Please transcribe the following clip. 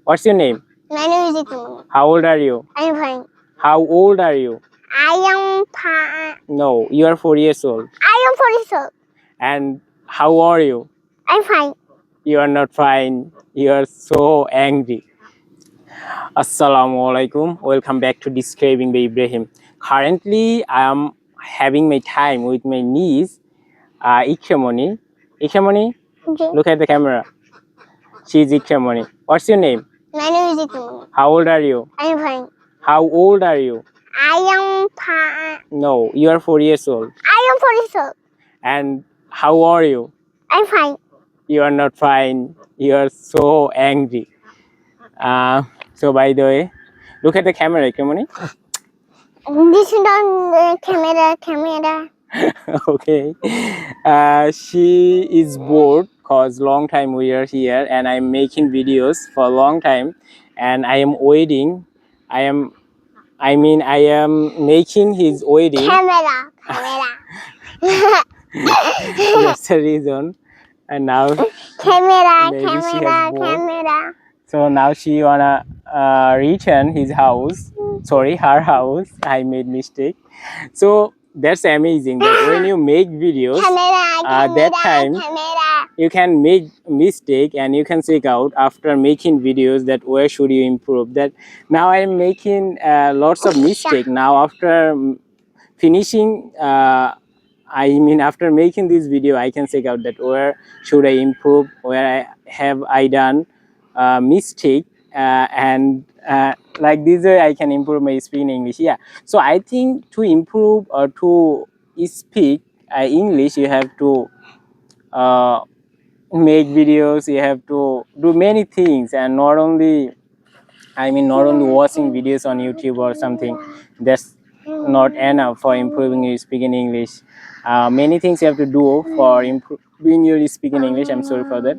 What's your name? My name is Ibrahim. How old are you? I'm fine. How old are you? I am fine. No, you are 4 years old. I am 40. And how are you? I'm fine. You are not fine. You are so angry. Assalamu alaikum. Welcome back to Describing by Ibrahim. Currently, I am having my time with my niece, Ikramoni. Ikramoni, Okay. look at the camera. She is Ikramoni. What's your name? My name is Ibrahim. How old are you? I'm fine. How old are you? I am fine. No, you are 4 years old. I am 40. And how are you? I'm fine. You are not fine. You are so angry. So by the way, look at the camera, Ikramoni. This is on the camera. Okay. She is bored cause long time we are here and I'm making videos for a long time and I am waiting. I am making his wedding. Camera. That's the reason. And now Camera. maybe she has Camera. bored. Camera. So now she wanna return his house. Sorry, her house. I made mistake. So that's amazing that when you make videos, that time Camera. you can make mistake and you can check out after making videos that where should you improve. That now I am making lots of mistake. Now after finishing, after making this video, I can check out that where should I improve, where I done mistake, and like this way I can improve my speaking English. Yeah, so I think to improve or to speak English, you have to make videos, you have to do many things, and not only watching videos on YouTube or something. That's not enough for improving your speaking English. Many things you have to do for improving your speaking English. I'm sorry for that.